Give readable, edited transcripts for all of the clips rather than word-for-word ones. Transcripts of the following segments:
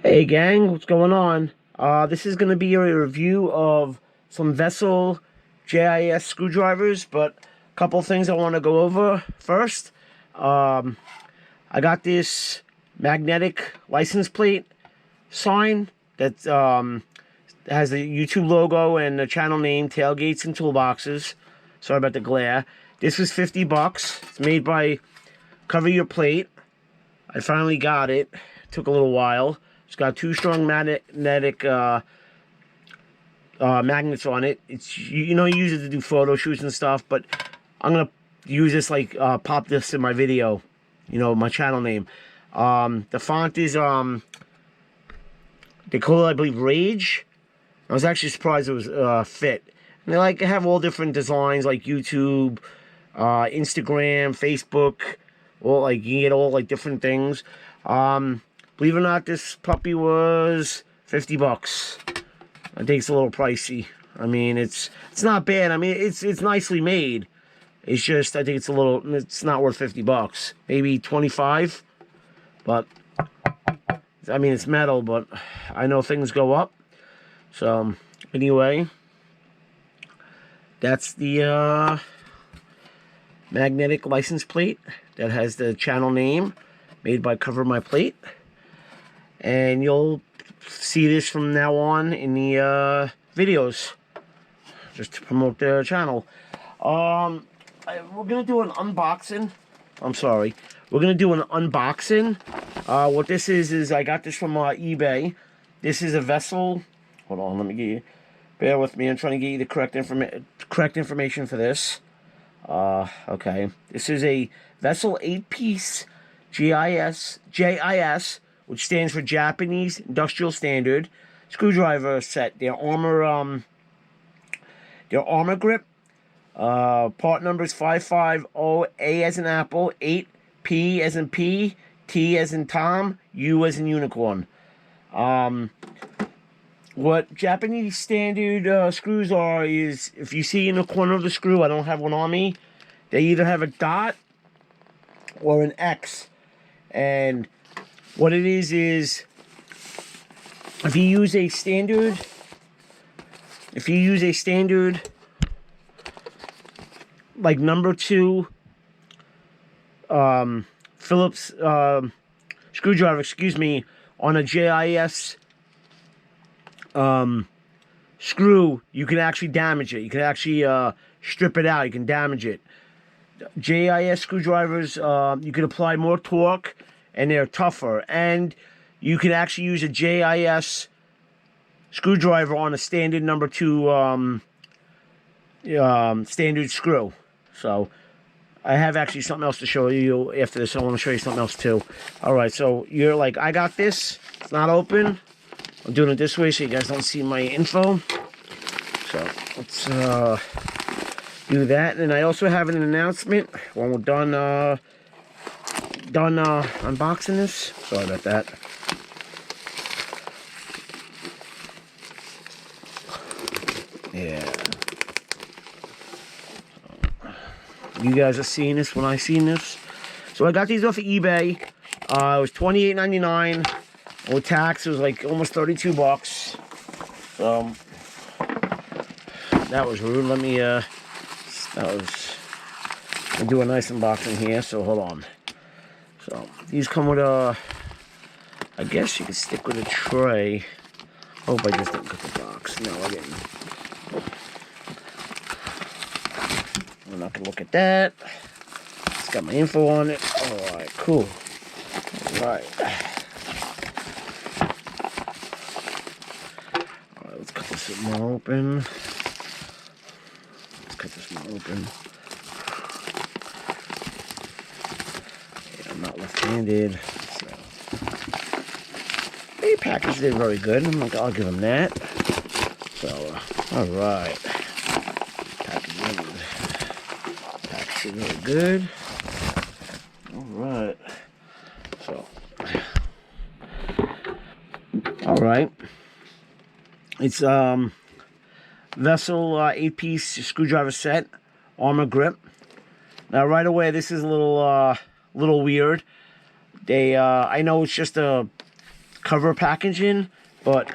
Hey gang, what's going on? This is going to be a review of some Vessel JIS screwdrivers, but a couple things I want to go over first. I got this magnetic license plate sign that has the YouTube logo and the channel name, Tailgates and Toolboxes. Sorry about the glare. This was $50. It's made by Cover Your Plate. I finally got it. Took a little while. It's got two strong magnetic magnets on it. It's you use it to do photo shoots and stuff, but I'm gonna use this like pop this in my video, my channel name. The font is they call it, I believe, Rage. I was actually surprised it was fit. And they have all different designs like YouTube, Instagram, Facebook. Well, you can get all different things. Believe it or not, this puppy was $50. I think it's a little pricey. I mean, it's not bad. I mean, it's nicely made. It's just, I think it's not worth $50. Maybe 25. But I mean, it's metal, but I know things go up. So anyway, that's the magnetic license plate that has the channel name, made by Cover My Plate. And you'll see this from now on in the videos, just to promote the channel. We're gonna do an unboxing. I'm sorry, we're gonna do an unboxing. What this is I got this from eBay. This is a Vessel. Hold on, let me get you. Bear with me. I'm trying to get you the correct information for this. Okay, this is a Vessel 8-piece JIS, which stands for Japanese Industrial Standard screwdriver set. Their armor grip. Part number is 550, A as in apple, 8, P as in P, T as in Tom, U as in unicorn. What Japanese standard screws are is, if you see in the corner of the screw, I don't have one on me, they either have a dot or an X. And what it is if you use a standard like number 2 Phillips screwdriver, on a JIS screw, you can actually damage it. You can actually strip it out. You can damage it. JIS screwdrivers, you can apply more torque, and they're tougher. And you can actually use a JIS screwdriver on a standard number 2 standard screw. So I have actually something else to show you after this. I want to show you something else too. All right, so you're like, I got this. It's not open. I'm doing it this way so you guys don't see my info. So let's do that. And I also have an announcement when we're done unboxing this. Sorry about that. Yeah. You guys are seeing this when I seen this. So I got these off of eBay. It was $28.99. With tax, it was like almost $32. So that was rude. Let me I'll do a nice unboxing here. So hold on. So these come with a, I guess you could stick with a tray. Hope I just didn't cut the box. No, I didn't. I'm not gonna look at that. It's got my info on it. All right, cool. All right. Let's cut this more open. Yeah, I'm not left-handed, so they packaged it very good. I'll give them that. So, all right, packaged it very good. All right, so, all right. It's Vessel 8-piece screwdriver set, armor grip. Now right away, this is a little weird. I know it's just a cover packaging, but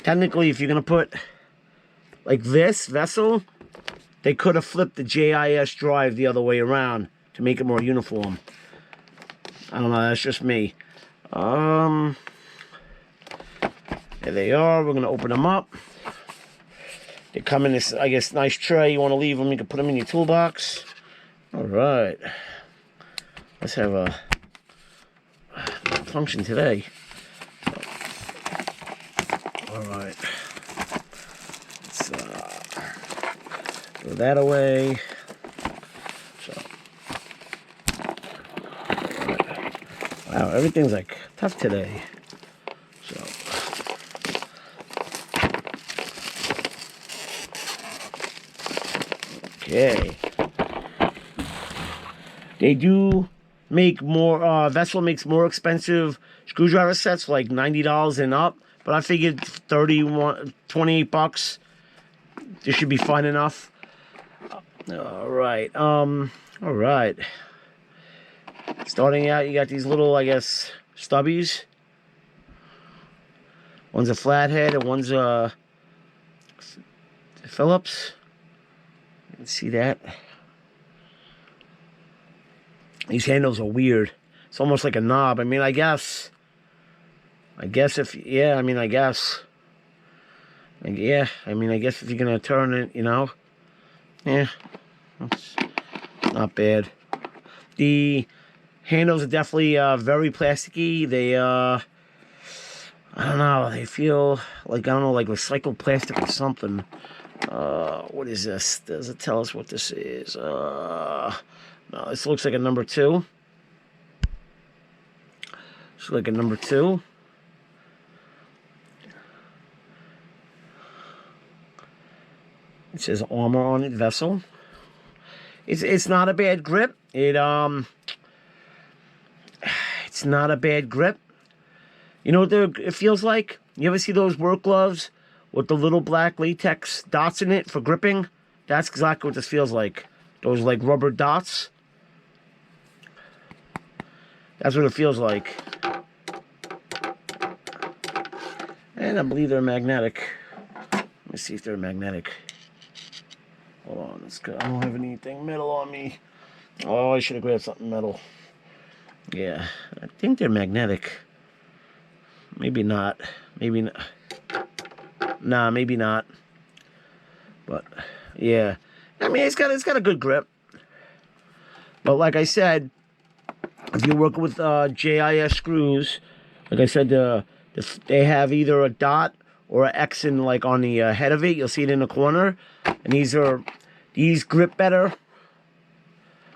technically if you're gonna put like this vessel, they could have flipped the JIS drive the other way around to make it more uniform. I don't know, that's just me. There they are. We're gonna open them up. They come in this, I guess, nice tray. You want to leave them, you can put them in your toolbox. All right. Let's have a function today. All right. Let's throw that away. So, wow, everything's like tough today. So, okay. They do make more, Vessel makes more expensive screwdriver sets, like $90 and up. But I figured 28 bucks, this should be fine enough. All right. All right. Starting out, you got these little, I guess, stubbies. One's a flathead and one's a Phillips. You can see that. These handles are weird. It's almost like a knob. I mean, I guess if, yeah, I mean, I guess. Yeah, I mean, I guess if you're going to turn it, you know. Yeah, that's not bad. The handles are definitely very plasticky. They, I don't know, they feel like, I don't know, like recycled plastic or something. What is this? Does it tell us what this is? No, this looks like a number 2. Looks like a number 2. It says armor on it, vessel. It's not a bad grip. It's not a bad grip. You know what it feels like? You ever see those work gloves with the little black latex dots in it for gripping? That's exactly what this feels like. Those like rubber dots. That's what it feels like. And I believe they're magnetic. Let me see if they're magnetic. Hold on, let's go. I don't have anything metal on me. Oh, I should have grabbed something metal. Yeah, I think they're magnetic. Maybe not. Maybe not. Nah, maybe not. But yeah, I mean, it's got a good grip. But like I said, if you're working with JIS screws, like I said, they have either a dot or an X in like on the head of it. You'll see it in the corner, and these grip better.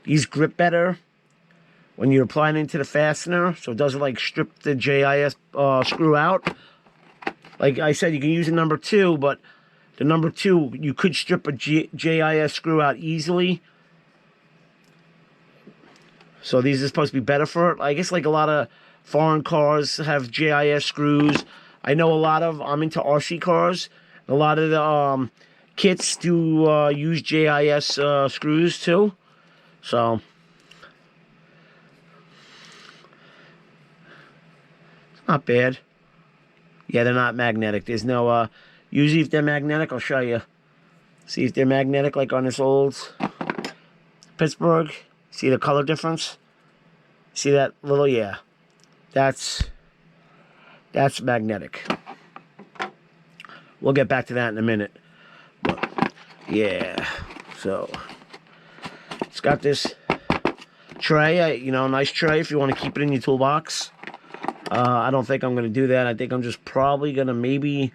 These grip better when you're applying into the fastener, so it doesn't like strip the JIS screw out. Like I said, you can use a number 2, but the number 2 you could strip a JIS screw out easily. So these are supposed to be better for it. I guess like a lot of foreign cars have JIS screws. I know I'm into RC cars. A lot of the kits do use JIS screws too. So it's not bad. Yeah, they're not magnetic. There's no, usually if they're magnetic, I'll show you. See if they're magnetic like on this old Pittsburgh. See the color difference? See that little, yeah. That's magnetic. We'll get back to that in a minute. But, yeah, so it's got this tray, you know, nice tray if you want to keep it in your toolbox. I don't think I'm going to do that. I think I'm just probably going to maybe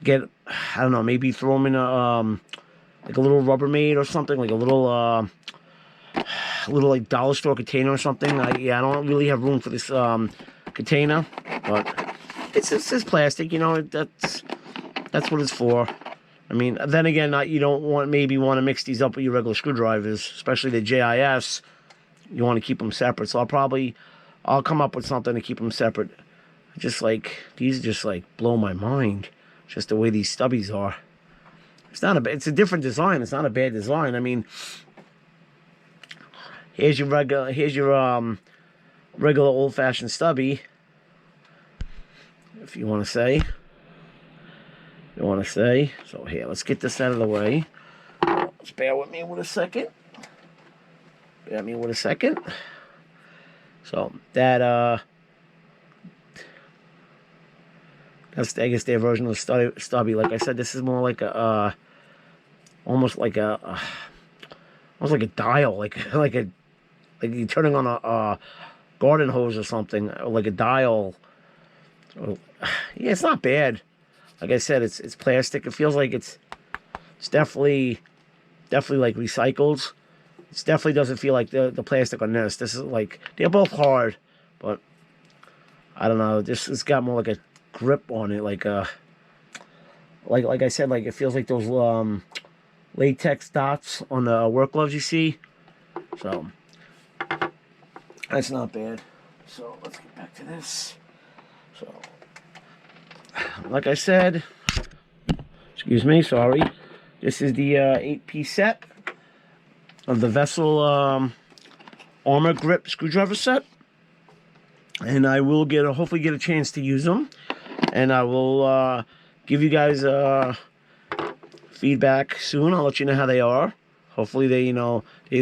get, I don't know, maybe throw them in a, like a little Rubbermaid or something, like a little like dollar store container or something. Yeah, I don't really have room for this container, but it's plastic, you know. That's what it's for. I mean, then again, you don't maybe want to mix these up with your regular screwdrivers, especially the JIS. You want to keep them separate. So I'll come up with something to keep them separate. Just like these, just like blow my mind. Just the way these stubbies are. It's a different design. It's not a bad design. I mean, here's your regular old-fashioned stubby. if you want to say. So here, let's get this out of the way. Just bear with me with a second. So that that's, I guess, their version of the stubby. Like I said, this is more like a almost like a dial, like you're turning on a garden hose or something, or like a dial. So, yeah, it's not bad. Like I said, it's plastic. It feels like it's definitely like recycled. It definitely doesn't feel like the plastic on this. This is like, they're both hard, but I don't know. This has got more like a grip on it, like I said, like it feels like those latex dots on the work gloves you see. So that's not bad. So let's get back to this. So, like I said, excuse me, sorry. This is the 8-piece set of the Vessel armor grip screwdriver set, and I will hopefully get a chance to use them, and I will give you guys feedback soon. I'll let you know how they are. Hopefully they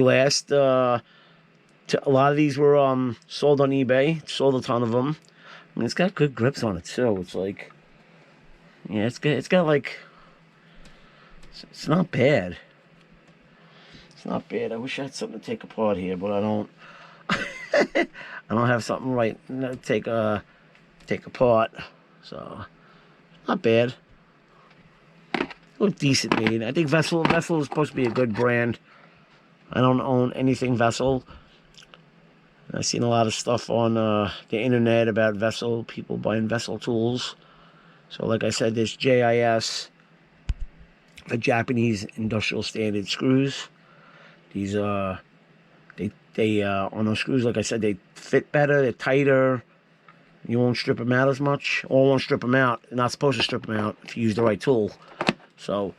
last. A lot of these were sold on eBay. Sold a ton of them. I mean, it's got good grips on it too. It's like, yeah, it's got like, it's not bad. It's not bad. I wish I had something to take apart here, but I don't. I don't have something right to take apart. So not bad. Look decent made. I think Vessel is supposed to be a good brand. I don't own anything Vessel. I've seen a lot of stuff on the internet about Vessel, people buying Vessel tools. So like I said, there's JiS, the Japanese industrial standard screws. These they on those screws, like I said, they fit better, they're tighter. You won't strip them out as much, or won't strip them out. You're not supposed to strip them out if you use the right tool. So,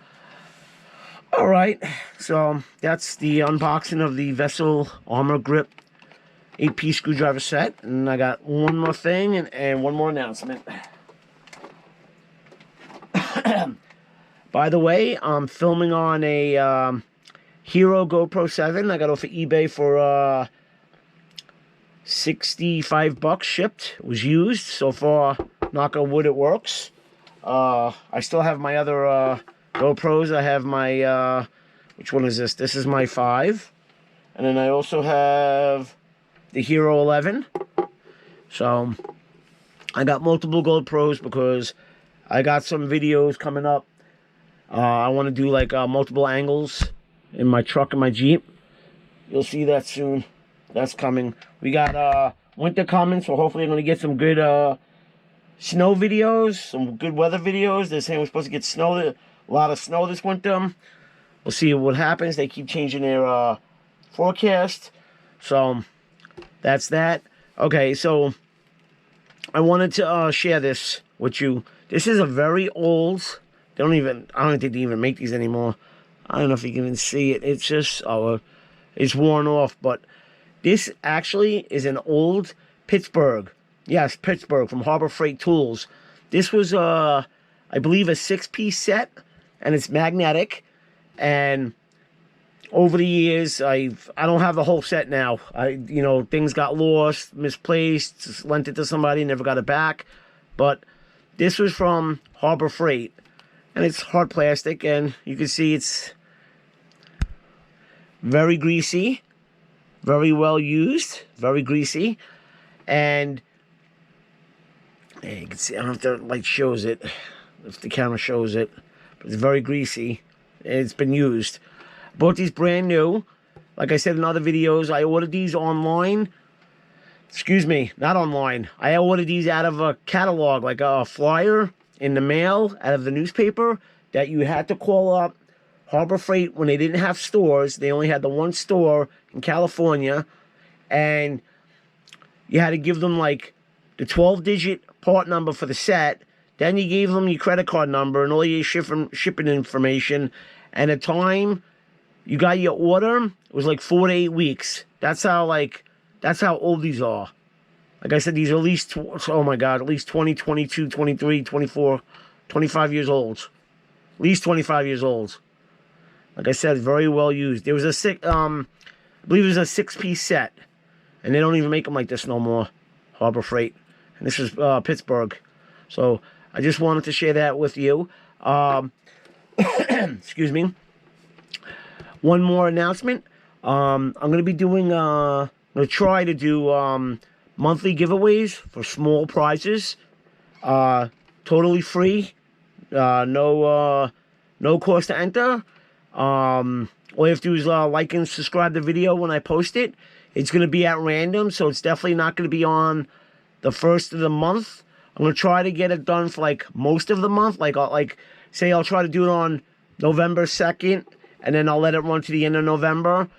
all right. So that's the unboxing of the Vessel armor grip 8-piece screwdriver set, and I got one more thing and one more announcement. By the way, I'm filming on a Hero GoPro 7. I got off of eBay for $65 shipped. It was used. So far, knock on wood, it works. I still have my other GoPros. I have my, which one is this? This is my 5. And then I also have the Hero 11. So I got multiple GoPros because I got some videos coming up. I want to do like multiple angles in my truck and my Jeep. You'll see that soon. That's coming. We got winter coming, so hopefully I'm going to get some good snow videos, some good weather videos. They're saying we're supposed to get snow, a lot of snow this winter. We'll see what happens. They keep changing their forecast. So that's that. Okay, so I wanted to share this with you. This is a very old. I don't think they even make these anymore. I don't know if you can even see it. It's just, it's worn off. But this actually is an old Pittsburgh. Yes, Pittsburgh from Harbor Freight Tools. This was, I believe, a 6-piece set, and it's magnetic. And over the years, I don't have the whole set now. Things got lost, misplaced, lent it to somebody, never got it back. But this was from Harbor Freight, and it's hard plastic, and you can see it's very greasy, very well used, very greasy, and you can see, I don't know if the light shows it, if the camera shows it, but it's very greasy. It's been used. Bought these brand new. Like I said in other videos, I ordered these online. Excuse me, not online. I ordered these out of a catalog, like a flyer in the mail, out of the newspaper, that you had to call up Harbor Freight when they didn't have stores. They only had the one store in California, and you had to give them like the 12-digit part number for the set. Then you gave them your credit card number and all your shipping information. And the time you got your order, it was like 4 to 8 weeks. That's how old these are. Like I said, these are at least, oh my God, at least 20, 22, 23, 24, 25 years old. At least 25 years old. Like I said, very well used. There was a I believe it was a 6-piece set. And they don't even make them like this no more. Harbor Freight. And this is Pittsburgh. So I just wanted to share that with you. Excuse me. One more announcement. I'm going to be doing, I'm going to try to do monthly giveaways for small prizes. Totally free. No cost to enter. All you have to do is like and subscribe the video when I post it. It's going to be at random, so it's definitely not going to be on the first of the month. I'm going to try to get it done for like most of the month. Like say I'll try to do it on November 2nd, and then I'll let it run to the end of November.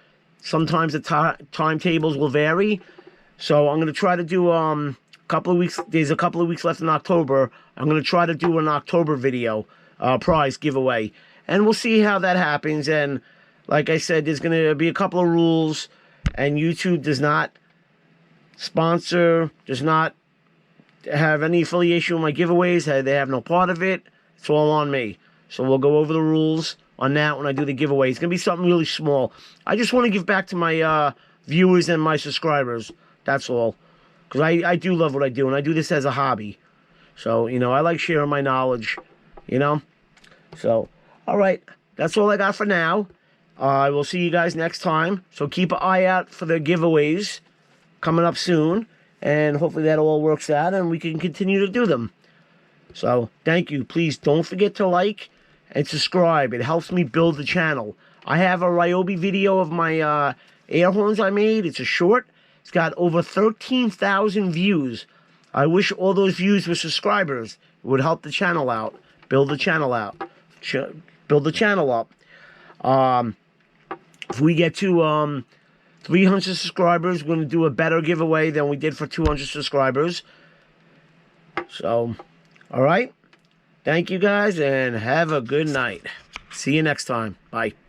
Sometimes the timetables will vary. So I'm going to try to do a couple of weeks. There's a couple of weeks left in October. I'm going to try to do an October video prize giveaway. And we'll see how that happens. And like I said, there's going to be a couple of rules. And YouTube does not sponsor, does not have any affiliation with my giveaways. They have no part of it. It's all on me. So we'll go over the rules on that when I do the giveaway. It's going to be something really small. I just want to give back to my viewers and my subscribers. That's all. Because I do love what I do, and I do this as a hobby. So, you know, I like sharing my knowledge, you know. So, all right. That's all I got for now. I will see you guys next time. So keep an eye out for the giveaways coming up soon. And hopefully that all works out and we can continue to do them. So thank you. Please don't forget to like and subscribe. It helps me build the channel. I have a Ryobi video of my air horns I made. It's a short. It's got over 13,000 views. I wish all those views were subscribers. It would help the channel out. Build the channel out. Build the channel up. If we get to 300 subscribers, we're going to do a better giveaway than we did for 200 subscribers. So, all right. Thank you guys, and have a good night. See you next time. Bye.